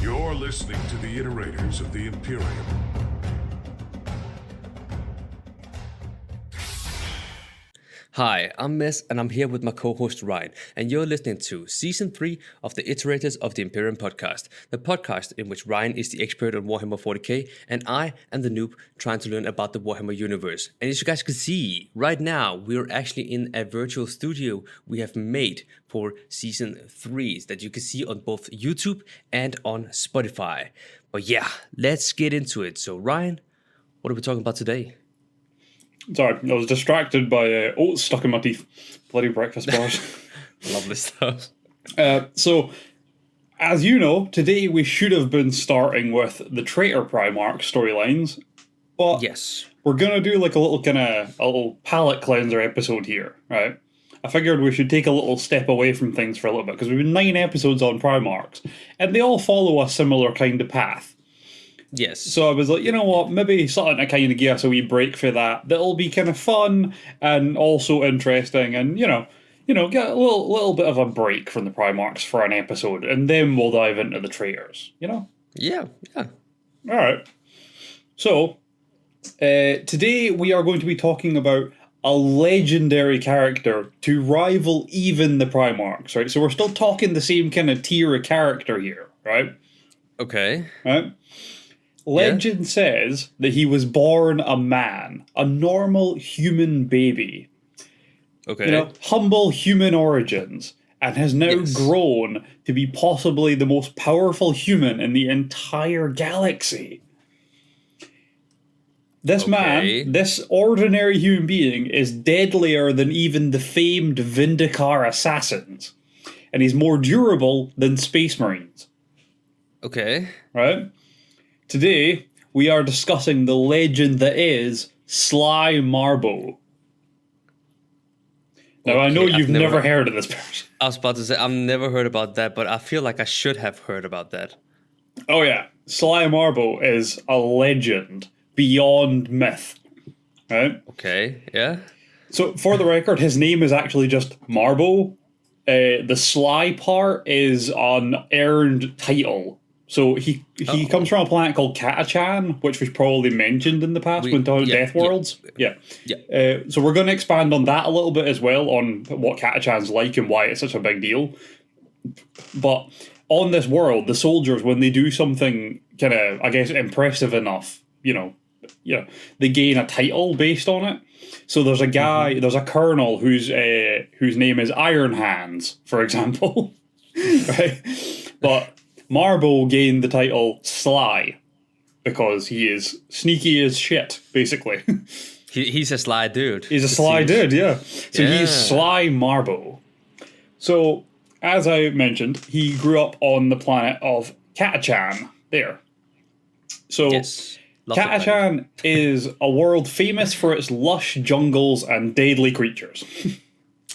You're listening to the Iterators of the Imperium. Hi, I'm MEZ, and I'm here with my co-host Ryan, and you're listening to Season 3 of the Iterators of the Imperium podcast, the podcast in which Ryan is the expert on Warhammer 40K, and I am the noob trying to learn about the Warhammer universe. And as you guys can see, right now, we're actually in a virtual studio we have made for Season 3 that you can see on both YouTube and on Spotify. But yeah, let's get into it. So Ryan, what are we talking about today? Sorry, I was distracted by oats stuck in my teeth. Bloody breakfast bars. Lovely stuff. So, as you know, today we should have been starting with the Traitor Primarch storylines, but Yes. we're gonna do like a little palate cleanser episode here, right? I figured we should take a little step away from things for a little bit because we've been 9 episodes on Primarchs, and they all follow a similar kind of path. Yes. So I was like, you know what, maybe something to kind of give us a wee break for that. That'll be kind of fun and also interesting, and you know, get a little bit of a break from the Primarchs for an episode, and then we'll dive into the Traitors. You know? Yeah. All right. So today we are going to be talking about a legendary character to rival even the Primarchs, right? So we're still talking the same kind of tier of character here, right? Okay. Right? Legend says that he was born a man, a normal human baby. Okay. You know, humble human origins, and has now grown to be possibly the most powerful human in the entire galaxy. This man, this ordinary human being, is deadlier than even the famed Vindicar assassins, and he's more durable than Space Marines. Okay. Right? Today, we are discussing the legend that is Sly Marbo. Now, I know you've never heard of this person. I was about to say, I've never heard about that, but I feel like I should have heard about that. Oh yeah, Sly Marbo is a legend beyond myth. Right? Okay, yeah. So, for the record, his name is actually just Marbo. The Sly part is an earned title. So he comes from a planet called Catachan, which was probably mentioned in the past when talking about Death Worlds. Yeah. So we're going to expand on that a little bit as well, on what Catachan's like and why it's such a big deal. But on this world, the soldiers, when they do something kind of, I guess, impressive enough, they gain a title based on it. So there's a guy, there's a colonel whose name is Iron Hands, for example. Right? But Marbo gained the title Sly because he is sneaky as shit, basically. He's a sly dude. He's a sly dude, yeah. So he's Sly Marbo. So, as I mentioned, he grew up on the planet of Catachan there. So, Catachan is a world famous for its lush jungles and deadly creatures.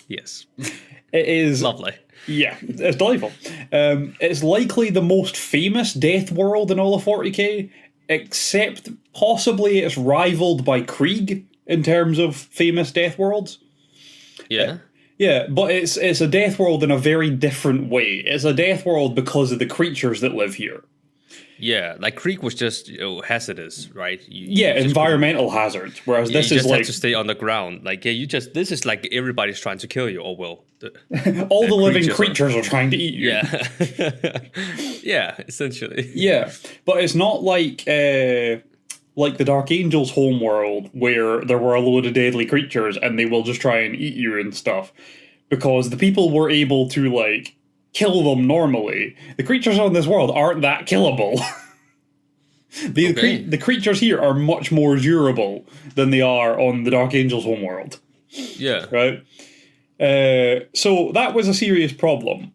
Yes. It is lovely. Yeah, it's delightful. It's likely the most famous death world in all of 40k, except possibly it's rivaled by Krieg in terms of famous death worlds. Yeah. Yeah, but it's a death world in a very different way. It's a death world because of the creatures that live here. Yeah, like Krieg was just hazardous, right? Environmental hazards. Whereas this is like have to stay on the ground. Like, this is like everybody's trying to kill you. Or well, all the living creatures are trying to eat you. Yeah, yeah, essentially. Yeah, but it's not like the Dark Angel's homeworld where there were a load of deadly creatures and they will just try and eat you and stuff, because the people were able to kill them normally. The creatures on this world aren't that killable. The creatures here are much more durable than they are on the Dark Angel's homeworld. Yeah. Right? So that was a serious problem.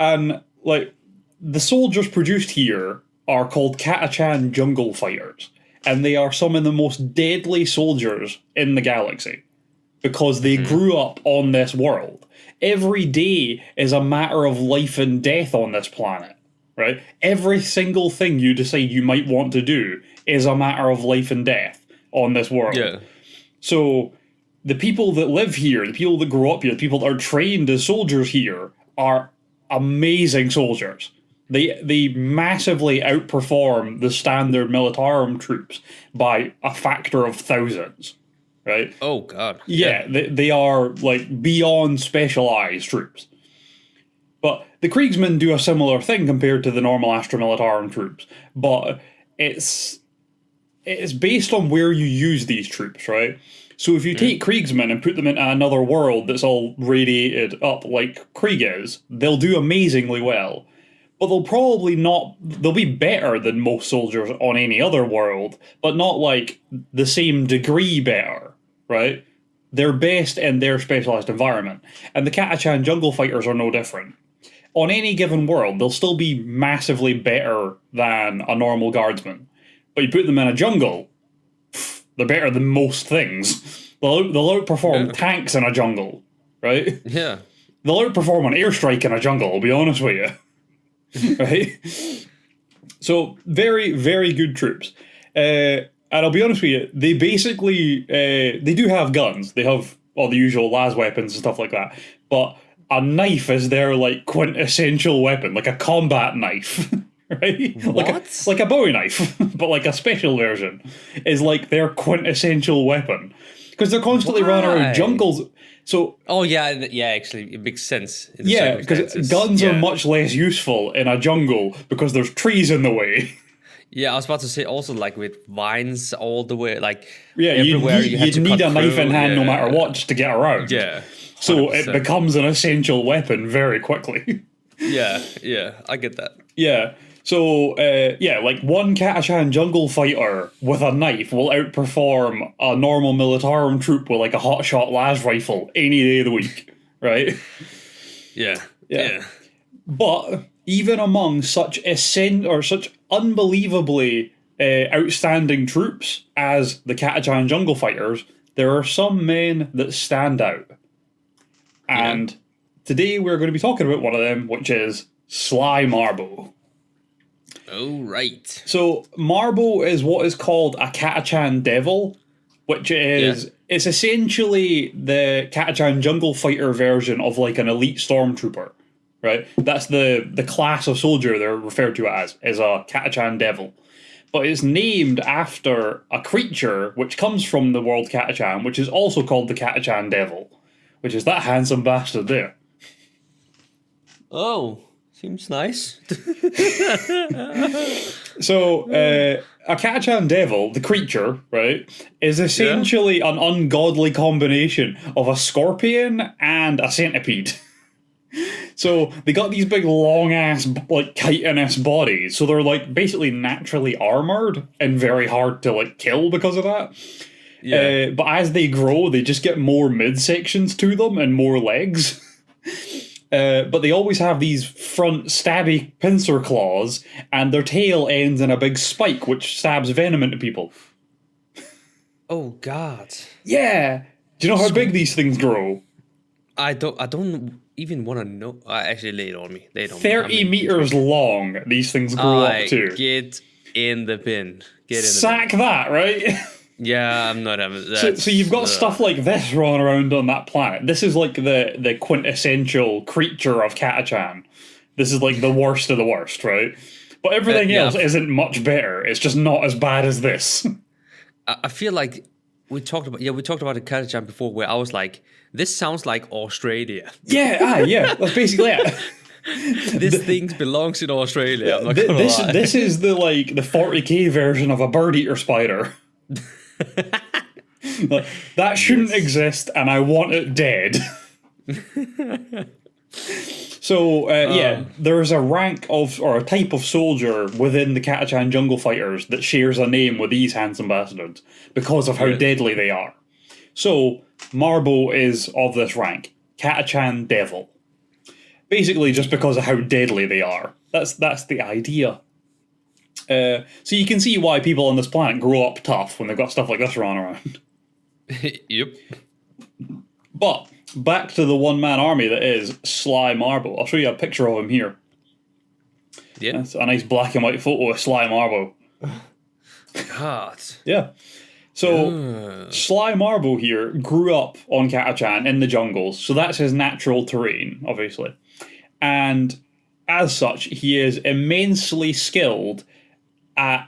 And, the soldiers produced here are called Catachan Jungle Fighters. And they are some of the most deadly soldiers in the galaxy. Because they grew up on this world. Every day is a matter of life and death on this planet, right? Every single thing you decide you might want to do is a matter of life and death on this world. Yeah. So the people that live here, the people that grow up here, the people that are trained as soldiers here are amazing soldiers. They massively outperform the standard Militarum troops by a factor of thousands, right? Oh god. Yeah, they are like beyond specialized troops. But the Kriegsmen do a similar thing compared to the normal Astra Militarum troops, but it's based on where you use these troops, right? So if you take Kriegsmen and put them into another world that's all radiated up like Krieg is, they'll do amazingly well. But they'll probably not, they'll be better than most soldiers on any other world, but not like the same degree better, right? They're best in their specialized environment. And the Catachan jungle fighters are no different. On any given world, they'll still be massively better than a normal guardsman. But you put them in a jungle, they're better than most things. They'll outperform tanks in a jungle, right? Yeah. They'll outperform an airstrike in a jungle, I'll be honest with you. Right? So, very, very good troops. And I'll be honest with you, they basically, they do have guns. They have all the usual las weapons and stuff like that. But a knife is their, like, quintessential weapon, like a combat knife. Right? What? Like a Bowie knife, but like a special version is like their quintessential weapon. Because they're constantly running around jungles. So oh yeah, actually it makes sense. Yeah, because guns are much less useful in a jungle because there's trees in the way. Yeah, I was about to say also like with vines all the way, like everywhere you'd need a knife in hand no matter what just to get around. Yeah. 100%. So it becomes an essential weapon very quickly. Yeah, I get that. Yeah. So, like one Catachan jungle fighter with a knife will outperform a normal Militarum troop with like a hotshot las rifle any day of the week, right? Yeah. But even among such such unbelievably outstanding troops as the Catachan jungle fighters, there are some men that stand out. And today we're going to be talking about one of them, which is Sly Marbo. Oh, right. So, Marbo is what is called a Catachan Devil, which is, it's essentially the Catachan jungle fighter version of like an elite stormtrooper, right? That's the class of soldier they're referred to as a Catachan Devil. But it's named after a creature which comes from the world Catachan, which is also called the Catachan Devil, which is that handsome bastard there. Oh. Seems nice. So, a Catachan Devil, the creature, right, is essentially an ungodly combination of a scorpion and a centipede. So, they got these big long-ass, like, chitinous bodies, so they're, like, basically naturally armoured and very hard to, like, kill because of that. Yeah. But as they grow, they just get more midsections to them and more legs. But they always have these front stabby pincer claws, and their tail ends in a big spike which stabs venom into people. Oh God! Yeah. Do you know how big these things grow? I don't even want to know. Actually, lay it on me. 30 meters long. These things grow up to. Get in the bin. Sack that, right? Yeah, I'm not having that. So you've got stuff like this rolling around on that planet. This is like the quintessential creature of Catachan. This is like the worst of the worst, right? But everything else isn't much better. It's just not as bad as this. I feel like we talked about the Catachan before, where I was like, this sounds like Australia. Yeah, that's basically it. This thing belongs in Australia. I'm not gonna lie. This is the 40K version of a bird eater spider. That shouldn't exist, and I want it dead. So, there's a rank of, or a type of soldier within the Catachan jungle fighters that shares a name with these handsome bastards because of how deadly they are. So, Marbo is of this rank, Catachan Devil. Basically, just because of how deadly they are. That's the idea. So you can see why people on this planet grow up tough when they've got stuff like this running around. Yep. But back to the one-man army that is Sly Marbo. I'll show you a picture of him here. Yeah. That's a nice black and white photo of Sly Marbo. God. Yeah. So Sly Marbo here grew up on Catachan in the jungles, so that's his natural terrain, obviously. And as such, he is immensely skilled at,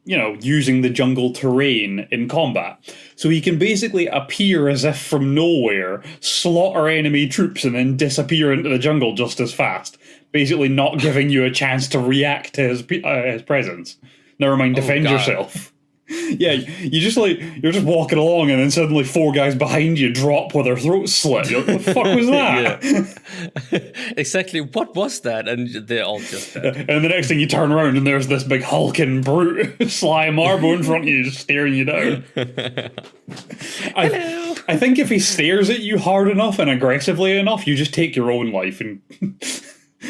using the jungle terrain in combat. So he can basically appear as if from nowhere, slaughter enemy troops, and then disappear into the jungle just as fast. Basically not giving you a chance to react to his presence. Never mind defend yourself. Yeah, you're just walking along and then suddenly 4 guys behind you drop with their throats slit. You're like, what the fuck was that? Exactly, what was that? And they're all just dead. And the next thing you turn around and there's this big hulking brute, Sly Marbo, in front of you, just staring you down. I think if he stares at you hard enough and aggressively enough, you just take your own life and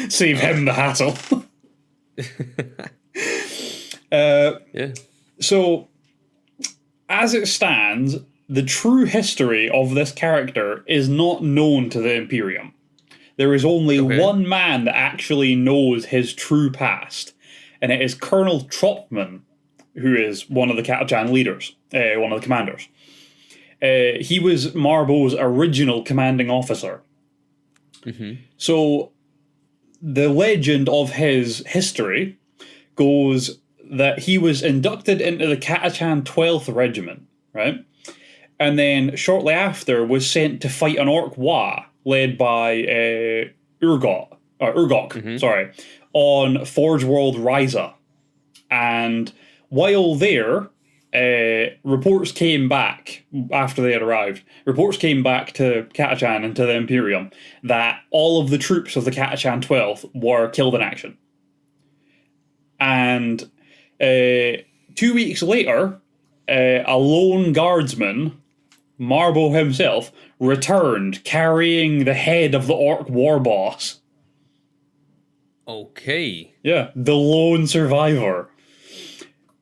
save him the hassle. Yeah. So, as it stands, the true history of this character is not known to the Imperium. There is only one man that actually knows his true past, and it is Colonel Tropman, who is one of the Catachan leaders, one of the commanders. He was Marbo's original commanding officer. So, the legend of his history goes that he was inducted into the Catachan 12th Regiment, right? And then shortly after was sent to fight an Orc Wa led by Urgok, on Forge World Ryza. And while there, reports came back after they had arrived. Reports came back to Catachan and to the Imperium that all of the troops of the Catachan 12th were killed in action. And 2 weeks later, a lone guardsman, Marbo himself, returned carrying the head of the Orc war boss. Okay. Yeah, the lone survivor.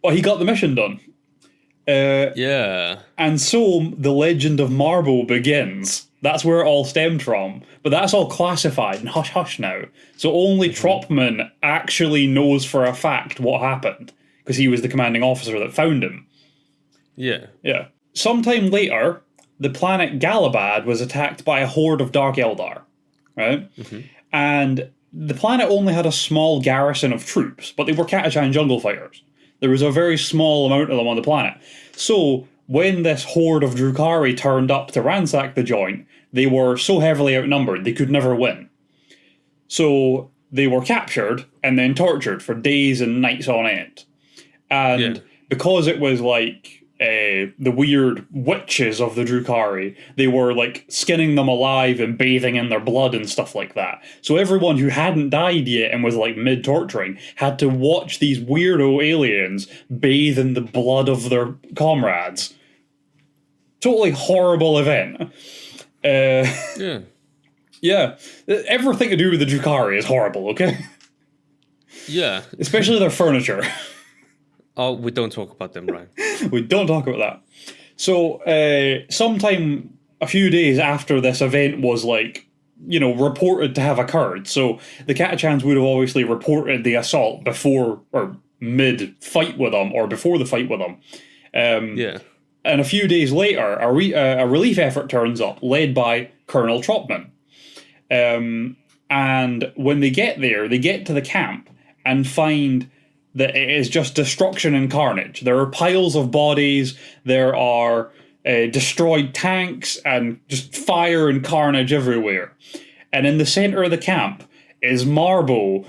Well, he got the mission done. Yeah. And so the legend of Marbo begins. That's where it all stemmed from. But that's all classified and hush-hush now. So only Tropman actually knows for a fact what happened, because he was the commanding officer that found him. Yeah. Yeah. Sometime later, the planet Galabad was attacked by a horde of Dark Eldar, right? And the planet only had a small garrison of troops, but they were Catachan jungle fighters. There was a very small amount of them on the planet. So, when this horde of Drukhari turned up to ransack the joint, they were so heavily outnumbered they could never win. So, they were captured and then tortured for days and nights on end. And because it was like the weird witches of the Drukhari, they were like skinning them alive and bathing in their blood and stuff like that. So everyone who hadn't died yet and was like mid-torturing had to watch these weirdo aliens bathe in the blood of their comrades. Totally horrible event. Yeah. Everything to do with the Drukhari is horrible, okay? Yeah. Especially their furniture. Oh, we don't talk about them, right? We don't talk about that. So, sometime a few days after this event was, reported to have occurred, so the Catachans would have obviously reported the assault before, or mid-fight with them, or before the fight with them. And a few days later, a relief effort turns up, led by Colonel Tropman. And when they get there, they get to the camp and find that it is just destruction and carnage. There are piles of bodies, there are destroyed tanks, and just fire and carnage everywhere. And in the centre of the camp is Marbo,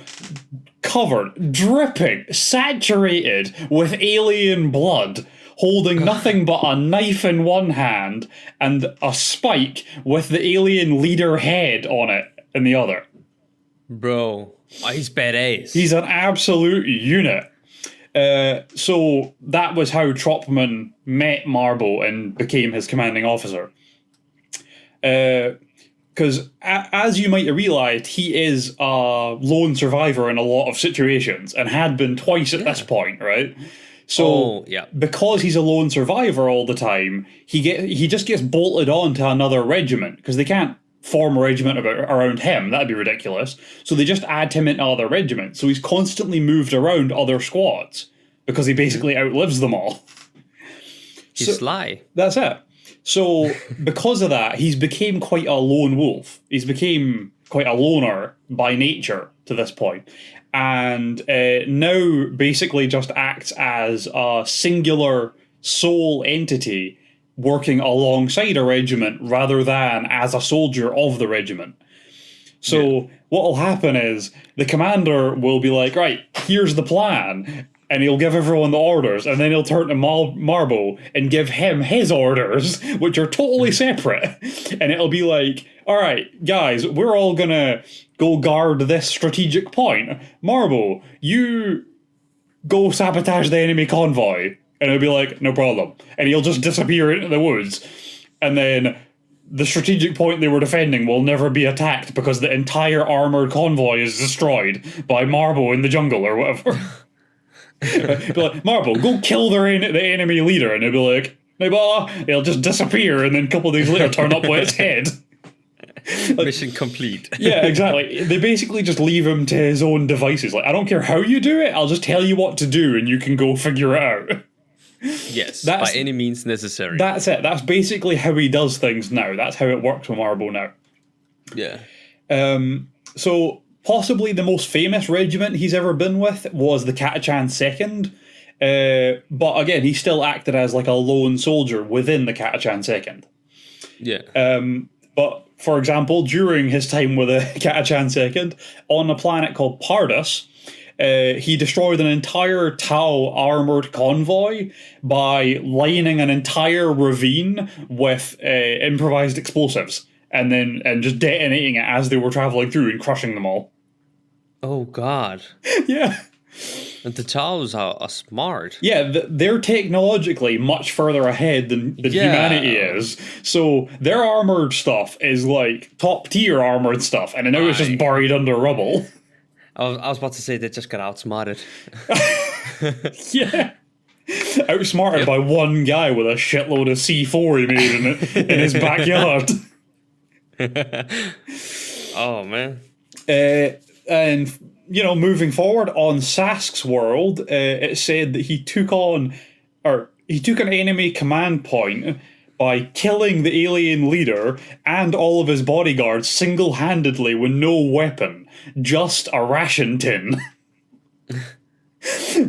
covered, dripping, saturated with alien blood, holding nothing but a knife in one hand and a spike with the alien leader head on it in the other. Bro, he's badass. He's an absolute unit. So that was how Tropman met Marbo and became his commanding officer. Because as you might have realised, he is a lone survivor in a lot of situations and had been twice at this point, right? So because he's a lone survivor all the time, he just gets bolted on to another regiment because they can't form a regiment around him. That'd be ridiculous. So they just add him into other regiments. So he's constantly moved around other squads because he basically outlives them all. He's Sly. That's it. So because of that, he's became quite a lone wolf. He's became quite a loner by nature to this point, and now basically just acts as a singular sole entity working alongside a regiment rather than as a soldier of the regiment. So what will happen is the commander will be like, right, here's the plan, and he'll give everyone the orders, and then he'll turn to Marbo and give him his orders, which are totally separate. And it'll be like, all right, guys, we're all gonna go guard this strategic point. Marbo, you go sabotage the enemy convoy. And it'll be like, no problem. And he'll just disappear into the woods. And then the strategic point they were defending will never be attacked because the entire armoured convoy is destroyed by Marbo in the jungle or whatever. Be like, Marbo, go kill the enemy leader. And he'll be like, no, it'll just disappear. And then a couple of days later turn up with its head. Like, mission complete. Yeah, exactly. They basically just leave him to his own devices. Like, I don't care how you do it, I'll just tell you what to do and you can go figure it out. Yes, by any means necessary. That's it. That's basically how he does things now. That's how it works with Marbo now. Yeah. So, possibly the most famous regiment he's ever been with was the Catachan 2nd. But again, he still acted as like a lone soldier within the Catachan 2nd. Yeah. But, for example, during his time with the Catachan 2nd, on a planet called Pardus, he destroyed an entire Tau armoured convoy by lining an entire ravine with improvised explosives and just detonating it as they were travelling through and crushing them all. Oh, God. Yeah. And the Taus are smart. Yeah, they're technologically much further ahead than humanity is. So their armoured stuff is like top tier armoured stuff, and now it's just buried under rubble. I was about to say they just got outsmarted. Yeah. Outsmarted by one guy with a shitload of C4 he made in his backyard. Oh, man. And, you know, moving forward on Sask's world, it said that he took an enemy command point by killing the alien leader and all of his bodyguards single-handedly with no weapon, just a ration tin.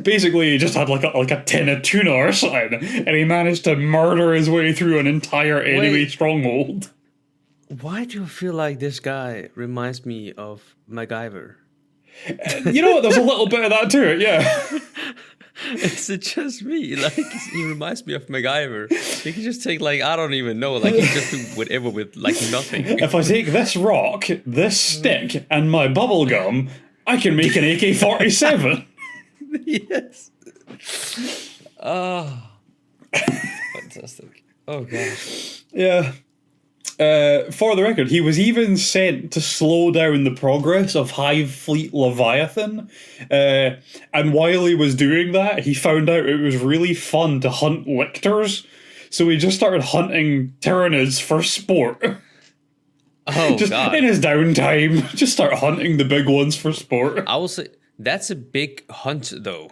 Basically, he just had like a tin of tuna or something, and he managed to murder his way through an entire enemy stronghold. Why do you feel like this guy reminds me of Macgyver? You know what? There's a little bit of that to it, yeah. Is it just me? Like, he reminds me of Macgyver. He can just take, like, I don't even know. Like, he can just do whatever with, like, nothing. If I take this rock, this stick, and my bubble gum, I can make an AK-47. Yes. Oh. Fantastic. Oh, gosh. Yeah. For the record, he was even sent to slow down the progress of Hive Fleet Leviathan. And while he was doing that, he found out it was really fun to hunt lictors. So he just started hunting Tyranids for sport. Oh, just God. In his downtime, just start hunting the big ones for sport. I will say, that's a big hunt, though.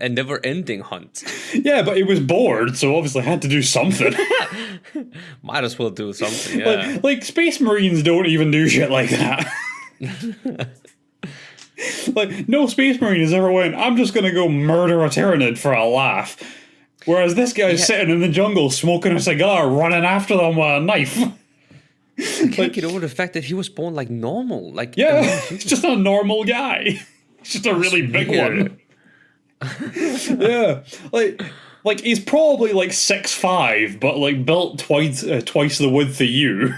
A never-ending hunt. Yeah, but he was bored, so obviously had to do something. Might as well do something, yeah. Like Space Marines don't even do shit like that. Like, no Space Marine has ever went, I'm just gonna go murder a Tyranid for a laugh. Whereas this guy's sitting in the jungle smoking a cigar, running after them with a knife. I can't get over the fact that he was born, like, normal. Like, yeah, he's just a normal guy. He's just a really big one. Yeah, like he's probably like 6'5", but like built twice the width of you.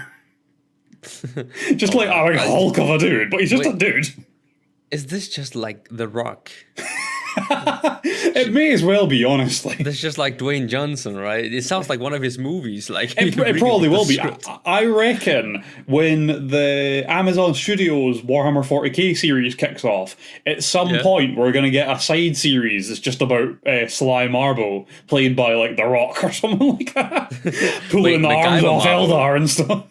Just like a hulk of a dude, but he's just a dude. Is this just like The Rock? It may as well be, honestly. That's just like Dwayne Johnson, right? It sounds like one of his movies. Like it probably will be. I reckon when the Amazon Studios Warhammer 40K series kicks off, at some point we're going to get a side series that's just about Sly Marbo, played by like The Rock or something like that, pulling the arms off Eldar and stuff.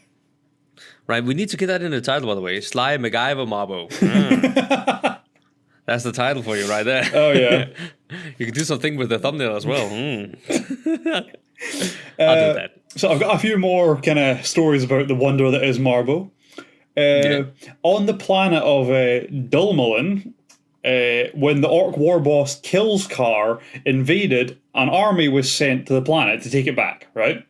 Right, we need to get that in the title, by the way. Sly Macgyver Marbo. That's the title for you right there. Oh, yeah. You can do something with the thumbnail as well. I'll do that. So I've got a few more kind of stories about the wonder that is Marbo. On the planet of Dulmalin, when the Orc war boss Killscar invaded, an army was sent to the planet to take it back, right?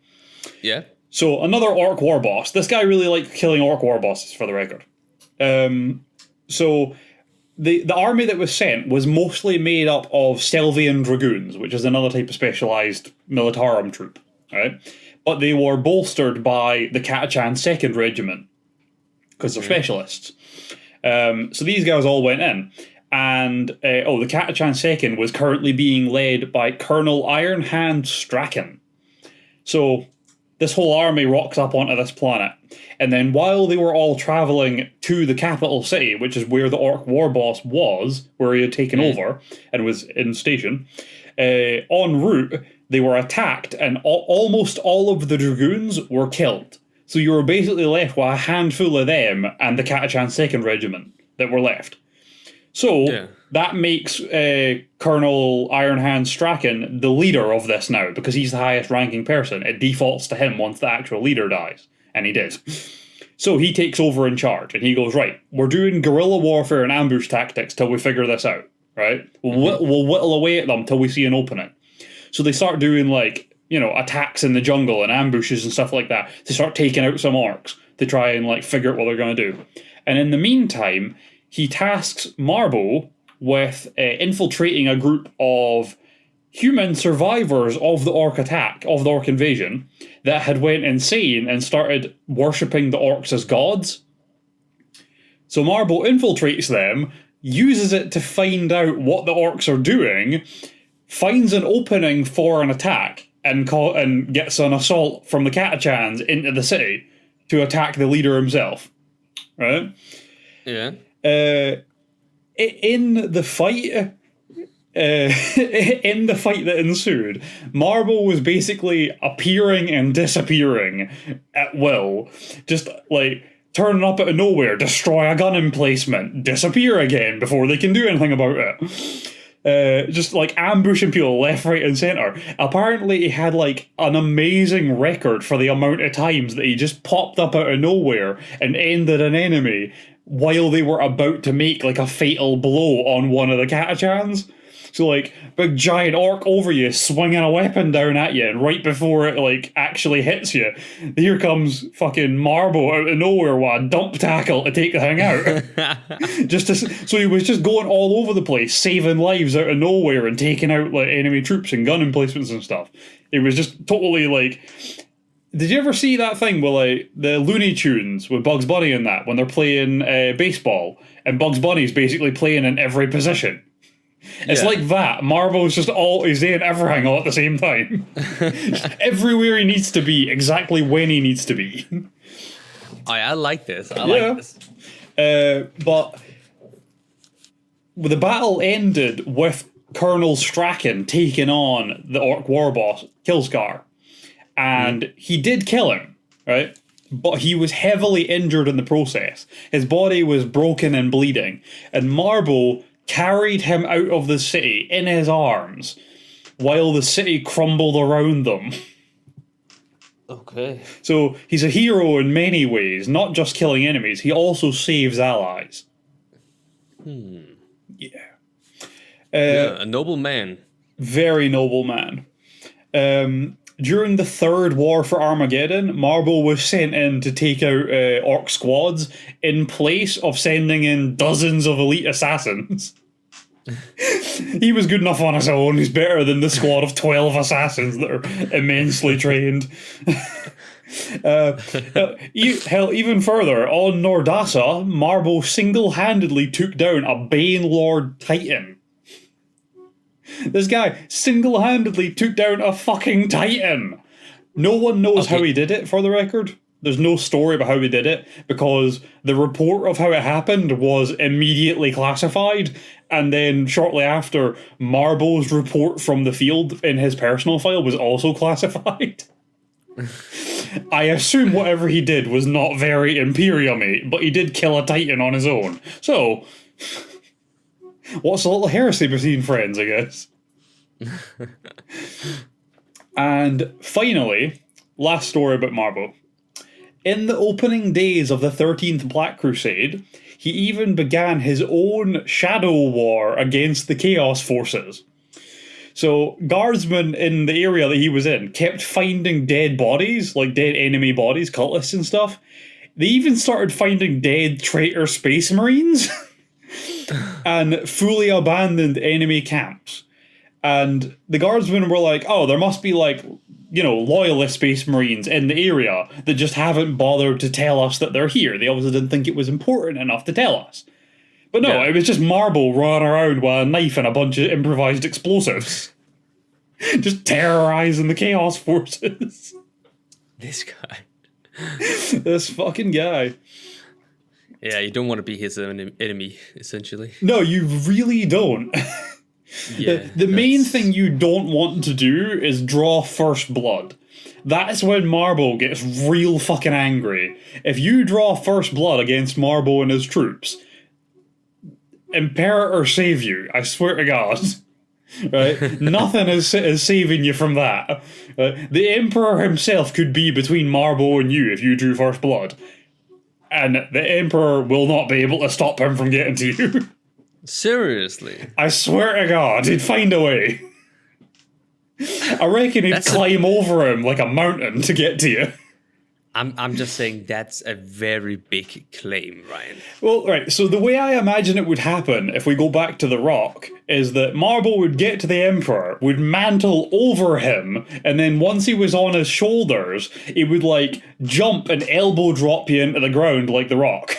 Yeah. So another Orc war boss. This guy really liked killing Orc war bosses, for the record. So the army that was sent was mostly made up of Stelvian Dragoons, which is another type of specialised militarum troop, right? But they were bolstered by the Catachan 2nd Regiment, because they're specialists. So these guys all went in. And, the Catachan 2nd was currently being led by Colonel Ironhand Strachan. So this whole army rocks up onto this planet. And then while they were all travelling to the capital city, which is where the Orc war boss was, where he had taken over and was in station, en route, they were attacked and almost all of the Dragoons were killed. So you were basically left with a handful of them and the Catachan 2nd Regiment that were left. So that makes Colonel Ironhand Strachan the leader of this now, because he's the highest ranking person. It defaults to him once the actual leader dies, and he did. So he takes over in charge, and he goes, right, we're doing guerrilla warfare and ambush tactics till we figure this out, right? We'll whittle away at them till we see an opening. So they start doing, like, you know, attacks in the jungle and ambushes and stuff like that to start taking out some orcs to try and, like, figure out what they're going to do. And in the meantime, he tasks Marbo with infiltrating a group of human survivors of the Orc attack, of the Orc invasion, that had went insane and started worshipping the Orcs as gods. So Marbo infiltrates them, uses it to find out what the Orcs are doing, finds an opening for an attack, and gets an assault from the Catachans into the city to attack the leader himself. Right? Yeah. In the fight that ensued, Marbo was basically appearing and disappearing at will. Just, like, turning up out of nowhere, destroy a gun emplacement, disappear again before they can do anything about it. Just, like, ambushing people left, right, and centre. Apparently he had, like, an amazing record for the amount of times that he just popped up out of nowhere and ended an enemy while they were about to make, like, a fatal blow on one of the Catachans. So, like, big giant orc over you, swinging a weapon down at you, and right before it, like, actually hits you, here comes fucking Marbo out of nowhere with a dump tackle to take the thing out. So he was just going all over the place, saving lives out of nowhere and taking out, like, enemy troops and gun emplacements and stuff. It was just totally, like... Did you ever see that thing with, like, the Looney Tunes with Bugs Bunny in that, when they're playing baseball, and Bugs Bunny's basically playing in every position? It's like that. Marbo's just he's doing everything all at the same time. Everywhere he needs to be, exactly when he needs to be. I like this. I like this. But the battle ended with Colonel Strachan taking on the Orc war boss, Killscar. And he did kill him, right? But he was heavily injured in the process. His body was broken and bleeding. And Marbo carried him out of the city in his arms while the city crumbled around them. Okay. So he's a hero in many ways, not just killing enemies. He also saves allies. Yeah. A noble man. Very noble man. During the Third War for Armageddon, Marbo was sent in to take out Orc squads in place of sending in dozens of elite assassins. He was good enough on his own. He's better than the squad of 12 assassins that are immensely trained. Hell, even further, on Nordassa, Marbo single-handedly took down a Banelord Titan. This guy single-handedly took down a fucking Titan. No one knows how he did it, for the record. There's no story about how he did it, because the report of how it happened was immediately classified, and then shortly after, Marbo's report from the field in his personal file was also classified. I assume whatever he did was not very Imperium-y, but he did kill a Titan on his own. So... what's a little heresy between friends, I guess. And finally, last story about Marbo. In the opening days of the 13th Black Crusade, he even began his own shadow war against the Chaos Forces. So, guardsmen in the area that he was in kept finding dead bodies, like dead enemy bodies, cultists and stuff. They even started finding dead traitor space marines and fully abandoned enemy camps. And the guardsmen were like, oh, there must be like, you know, loyalist space marines in the area that just haven't bothered to tell us that they're here. They obviously didn't think it was important enough to tell us. But no, it was just Marbo running around with a knife and a bunch of improvised explosives. Just terrorizing the Chaos Forces. This guy. This fucking guy. Yeah, you don't want to be his enemy, essentially. No, you really don't. Yeah, the main thing you don't want to do is draw first blood. That's when Marbo gets real fucking angry. If you draw first blood against Marbo and his troops, Imperator save you, I swear to God. Right? Nothing is saving you from that. The Emperor himself could be between Marbo and you if you drew first blood. And the Emperor will not be able to stop him from getting to you. Seriously? I swear to God, he'd find a way. I reckon he'd climb over him like a mountain to get to you. I'm just saying that's a very big claim, Ryan. Well, right, so the way I imagine it would happen, if we go back to the Rock, is that Marbo would get to the Emperor, would mantle over him, and then once he was on his shoulders, he would, like, jump and elbow drop you into the ground like the Rock.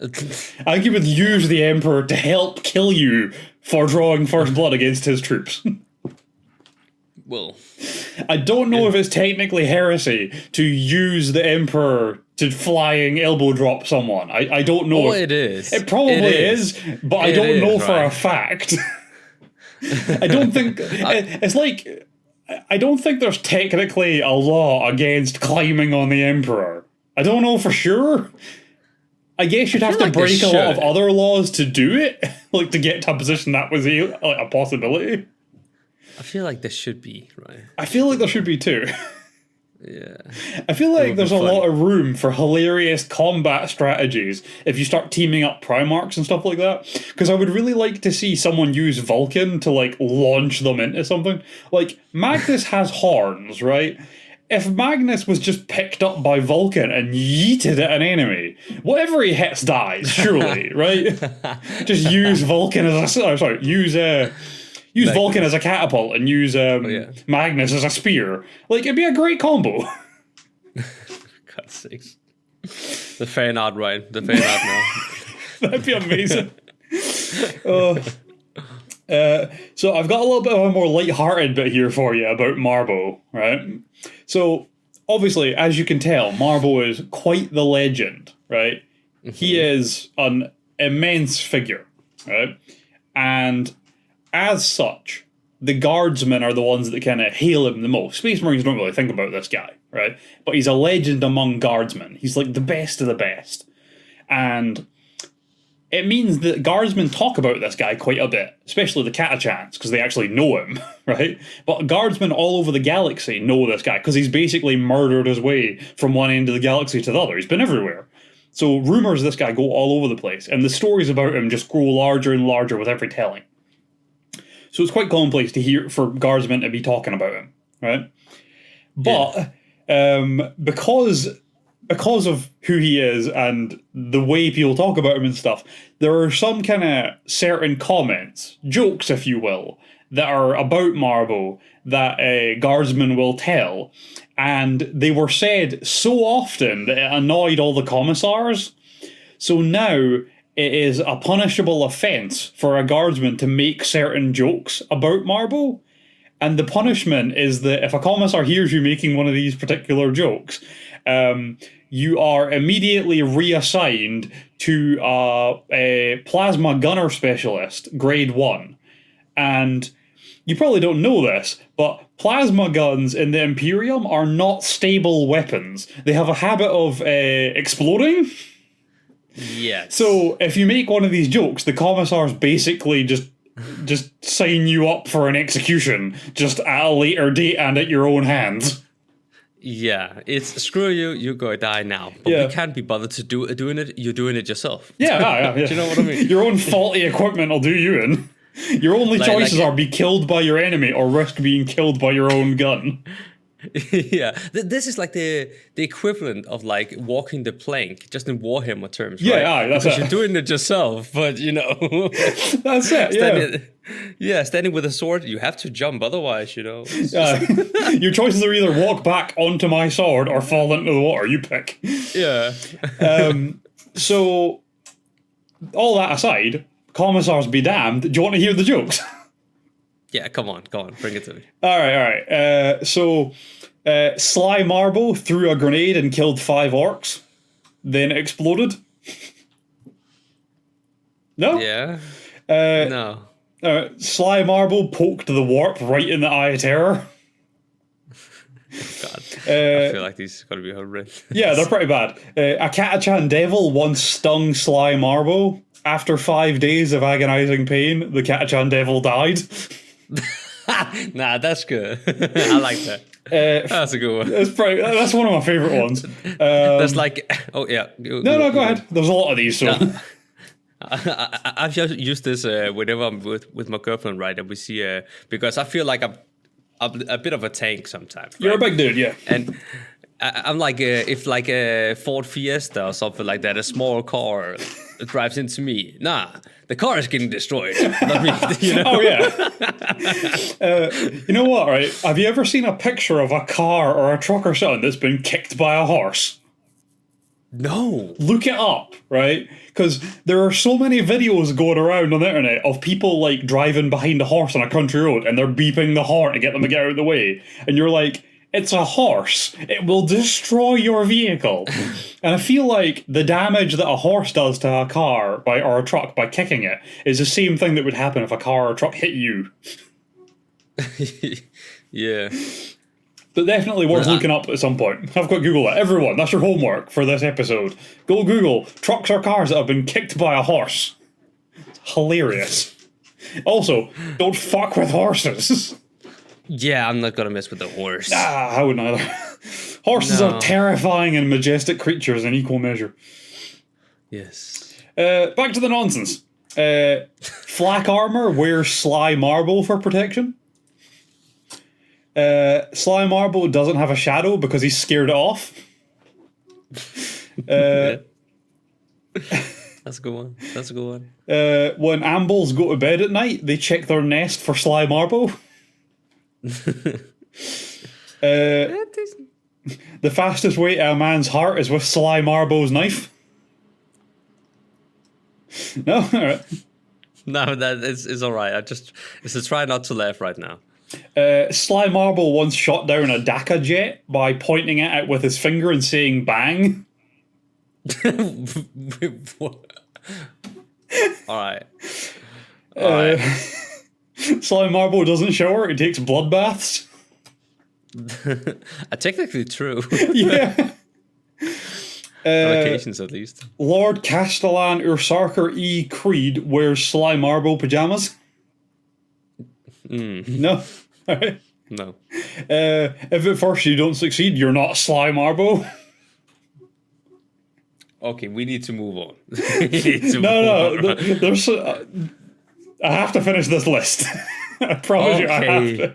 I think he would use the Emperor to help kill you for drawing first blood against his troops. Well, I don't know if it's technically heresy to use the Emperor to flying elbow drop someone. I don't know. Oh, it is. It probably is, but I don't know for a fact. I don't think... It's like... I don't think there's technically a law against climbing on the Emperor. I don't know for sure. I guess you'd have to break a lot of other laws to do it, like to get to a position that was a possibility. I feel like there should be, right? I feel like there should be too. Yeah. I feel like there's a lot of room for hilarious combat strategies if you start teaming up Primarchs and stuff like that. Because I would really like to see someone use Vulcan to, like, launch them into something. Like, Magnus has horns, right? If Magnus was just picked up by Vulcan and yeeted at an enemy, whatever he hits dies, surely, right? Just use Vulcan as a... Use Vulcan as a catapult and use Magnus as a spear. Like, it'd be a great combo. God's sakes. The fan art, Ryan. The fan art now. That'd be amazing. So I've got a little bit of a more light-hearted bit here for you about Marbo, right? So, obviously, as you can tell, Marbo is quite the legend, right? Mm-hmm. He is an immense figure, right? And... as such, the guardsmen are the ones that kind of hail him the most. Space Marines don't really think about this guy, right? But he's a legend among guardsmen. He's like the best of the best. And it means that guardsmen talk about this guy quite a bit, especially the Catachans, because they actually know him, right? But guardsmen all over the galaxy know this guy, because he's basically murdered his way from one end of the galaxy to the other. He's been everywhere. So rumors of this guy go all over the place, and the stories about him just grow larger and larger with every telling. So it's quite commonplace to hear for guardsmen to be talking about him, right? But because of who he is and the way people talk about him and stuff, there are some kind of certain comments, jokes if you will, that are about Marbo that guardsmen will tell. And they were said so often that it annoyed all the commissars. So now... it is a punishable offence for a guardsman to make certain jokes about Marbo. And the punishment is that if a commissar hears you making one of these particular jokes, you are immediately reassigned to a plasma gunner specialist, grade 1. And you probably don't know this, but plasma guns in the Imperium are not stable weapons. They have a habit of exploding. Yes. So if you make one of these jokes, the commissars basically just sign you up for an execution, just at a later date and at your own hands. Yeah, it's screw you. You go die now. But Yeah. we can't be bothered to doing it. You're doing it yourself. Yeah. Do you know what I mean? Your own faulty equipment will do you in. Your only choices are be killed by your enemy or risk being killed by your own gun. Yeah, this is like the equivalent of like walking the plank, just in Warhammer terms. Yeah, right? aye, that's because it. you're doing it yourself, but you know, That's it. Yeah. standing with a sword, you have to jump, otherwise, you know. Your choices are either walk back onto my sword or fall into the water. You pick. Yeah. So, all that aside, commissars be damned. Do you want to hear the jokes? Yeah, come on, bring it to me. All right. So, Sly Marbo threw a grenade and killed 5 orcs. Then it exploded. No? Yeah. No. Sly Marbo poked the warp right in the eye of terror. God. I feel like these are going to be horrendous. Yeah, they're pretty bad. A Catachan devil once stung Sly Marbo. After 5 days of agonizing pain, the Catachan devil died. Nah, that's good. I like that. That's a good one. That's one of my favorite ones. That's like, oh yeah. No, go ahead. There's a lot of these. So. I've just used this whenever I'm with my girlfriend, right? And we see, because I feel like I'm a bit of a tank sometimes. Right? You're a big dude, yeah. And I'm like, if like a Ford Fiesta or something like that, a small car drives into me. Nah, the car is getting destroyed. Not me, you know? Oh, yeah. You know what, right? Have you ever seen a picture of a car or a truck or something that's been kicked by a horse? No. Look it up, right? Because there are so many videos going around on the internet of people like driving behind a horse on a country road and they're beeping the horn to get them to get out of the way. And you're like, it's a horse. It will destroy your vehicle. And I feel like the damage that a horse does to a car or a truck by kicking it is the same thing that would happen if a car or a truck hit you. Yeah. But definitely worth looking up at some point. Have a quick Google it. Everyone, that's your homework for this episode. Go Google trucks or cars that have been kicked by a horse. It's hilarious. Also, don't fuck with horses. Yeah, I'm not gonna mess with the horse. I wouldn't either. Horses are terrifying and majestic creatures in equal measure. Yes. Back to the nonsense. Flak armor wears Sly Marbo for protection. Sly Marbo doesn't have a shadow because he's scared it off. That's a good one. When ambles go to bed at night, they check their nest for Sly Marbo. The fastest way to a man's heart is with Sly Marbo's knife. No? Alright. No, that is alright. It's a try not to laugh right now. Sly Marbo once shot down a Dakka jet by pointing it out with his finger and saying bang. Alright. Sly Marbo doesn't shower, he takes blood baths. Technically true. Yeah. On occasions, at least. Lord Castellan Ursarker E. Creed wears Sly Marbo pajamas. No? Alright. No. If at first you don't succeed, you're not Sly Marbo. Okay, we need to move on. No, there's... I have to finish this list. I promise you I have to.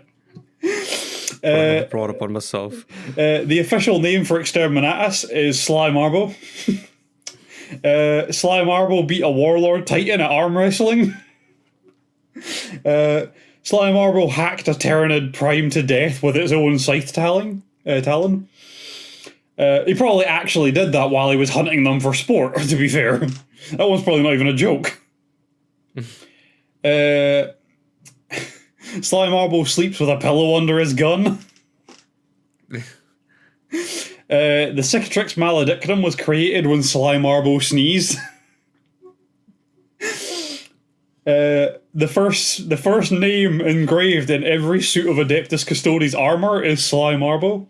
I brought upon myself. The official name for Exterminatus is Sly Marbo. Sly Marbo beat a warlord titan at arm wrestling. Sly Marbo hacked a Tyranid Prime to death with its own scythe talon. He probably actually did that while he was hunting them for sport, to be fair. That one's probably not even a joke. Sly Marbo sleeps with a pillow under his gun. The Cicatrix Maledictum was created when Sly Marbo sneezed. The first name engraved in every suit of Adeptus Custodes armor is Sly Marbo.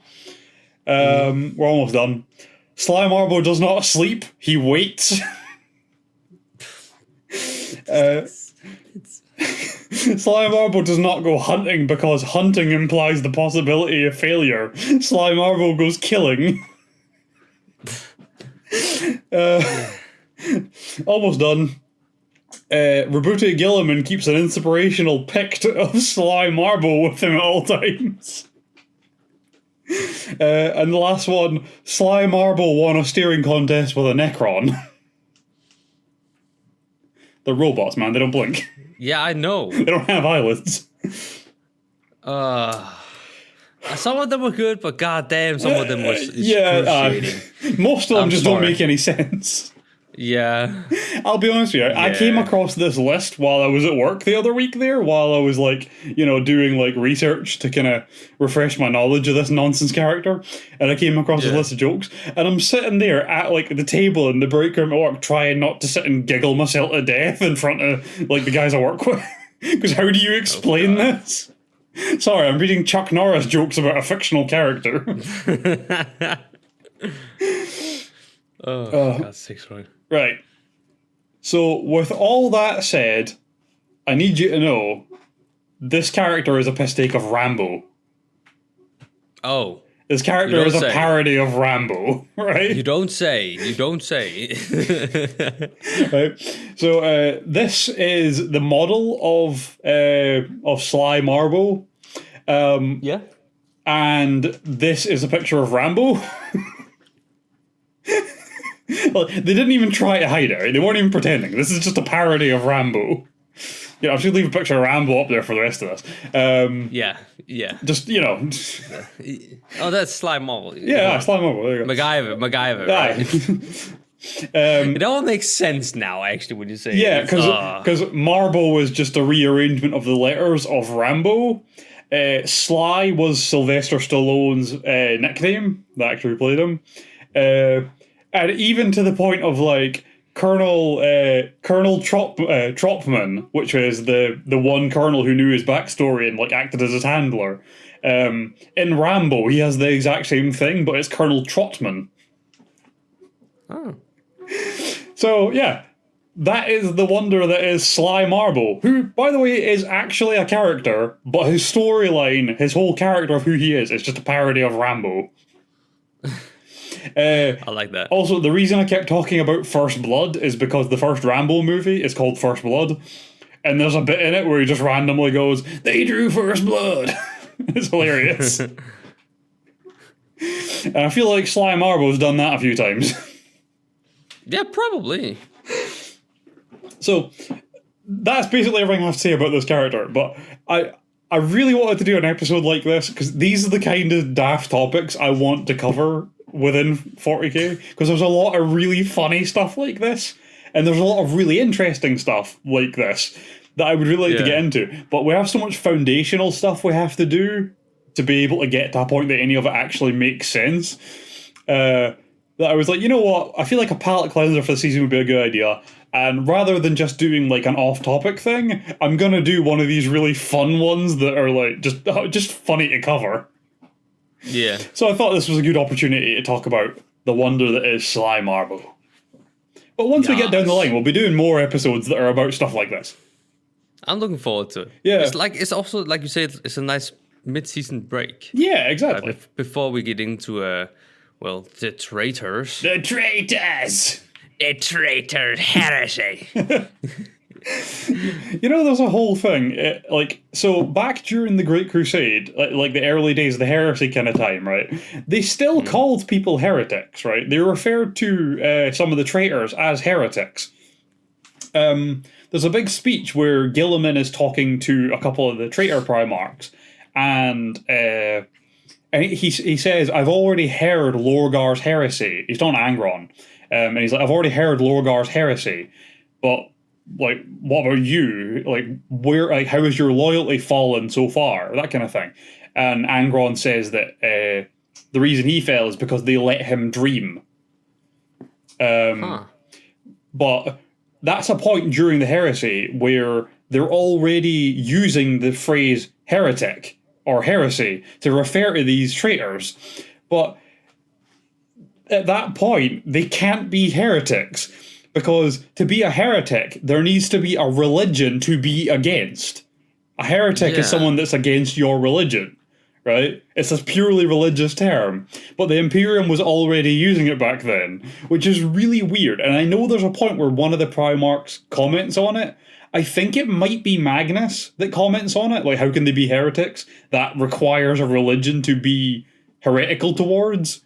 We're almost done. Sly Marbo does not sleep, he Sly Marbo does not go hunting because hunting implies the possibility of failure. Sly Marbo goes killing. Almost done. Roboute Gilliman keeps an inspirational pict of Sly Marbo with him at all times. And the last one, Sly Marbo won a steering contest with a Necron. They're robots, man. They don't blink. Yeah, I know. They don't have eyelids. Some of them were good, but goddamn, some of them was excruciating. Most of them just don't make any sense. Yeah. I'll be honest with you, I came across this list while I was at work the other week there, while I was like, doing like research to kind of refresh my knowledge of this nonsense character, and I came across this list of jokes, and I'm sitting there at like the table in the break room at work trying not to sit and giggle myself to death in front of like the guys I work with, because how do you explain this? Sorry, I'm reading Chuck Norris jokes about a fictional character. God's sakes, right. Right. So, with all that said, I need you to know this character is a piss take of Rambo. Oh. This character is a parody of Rambo, right? You don't say. You don't say. Right. So, this is the model of Sly Marbo. Yeah. And this is a picture of Rambo. Well, they didn't even try to hide it. Right? They weren't even pretending. This is just a parody of Rambo. I'm just going to leave a picture of Rambo up there for the rest of this. Yeah. Just, Oh, that's Sly Marbo. Yeah, Sly Marbo. There you go. MacGyver. Right? It all makes sense now, actually, when you say it. Yeah, because Marbo was just a rearrangement of the letters of Rambo. Sly was Sylvester Stallone's nickname, the actor who played him. And even to the point of like Colonel Tropman, which was the one colonel who knew his backstory and like acted as his handler. In Rambo, he has the exact same thing, but it's Colonel Trotman. Oh. So yeah, that is the wonder that is Sly Marbo, who, by the way, is actually a character, but his storyline, his whole character of who he is just a parody of Rambo. I like that. Also, the reason I kept talking about First Blood is because the first Rambo movie is called First Blood, and there's a bit in it where he just randomly goes, "They drew First Blood." It's hilarious. And I feel like Sly Marbo's done that a few times. Yeah, probably. So, that's basically everything I have to say about this character, but I really wanted to do an episode like this, because these are the kind of daft topics I want to cover within 40k, because there's a lot of really funny stuff like this, and there's a lot of really interesting stuff like this that I would really like to get into, but we have so much foundational stuff we have to do to be able to get to a point that any of it actually makes sense, that I was like, you know what, I feel like a palate cleanser for the season would be a good idea, and rather than just doing like an off-topic thing, I'm gonna do one of these really fun ones that are like just funny to cover. Yeah. So I thought this was a good opportunity to talk about the wonder that is Sly Marbo. But once we get down the line, we'll be doing more episodes that are about stuff like this. I'm looking forward to it. Yeah. It's also, like you said, it's a nice mid-season break. Yeah, exactly. Before we get into, the traitors. The traitors! The traitor heresy. There's a whole thing, so back during the Great Crusade, like the early days of the heresy kind of time, right, they still called people heretics, right? They referred to some of the traitors as heretics. There's a big speech where Gilliman is talking to a couple of the traitor primarchs, and he says, "I've already heard Lorgar's heresy." He's talking to Angron, and he's like, "I've already heard Lorgar's heresy, but like, what about you? Like, how has your loyalty fallen so far?" That kind of thing. And Angron says that the reason he fell is because they let him dream. But that's a point during the heresy where they're already using the phrase heretic or heresy to refer to these traitors. But at that point, they can't be heretics, because to be a heretic, there needs to be a religion to be against. A heretic is someone that's against your religion, right? It's a purely religious term. But the Imperium was already using it back then, which is really weird. And I know there's a point where one of the Primarchs comments on it. I think it might be Magnus that comments on it. Like, how can they be heretics? That requires a religion to be heretical towards.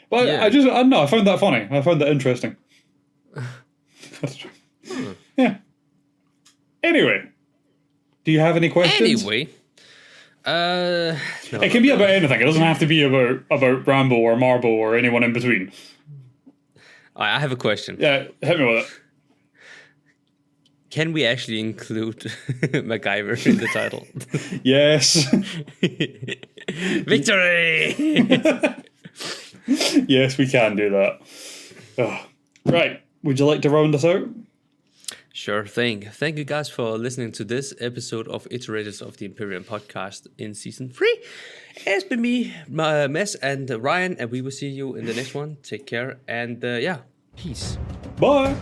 But I don't know, I found that funny. I found that interesting. Yeah. Anyway. Do you have any questions? Anyway. No, it can be about anything. It doesn't have to be about Rambo or Marbo or anyone in between. I have a question. Yeah, hit me with it. Can we actually include Macgyver in the title? Yes. Victory! Yes, we can do that. Oh. Right. Would you like to round us out? Sure thing. Thank you guys for listening to this episode of Iterators of the Imperium podcast in season 3. It's been me, MEZ, and Ryan, and we will see you in the next one. Take care, and peace. Bye.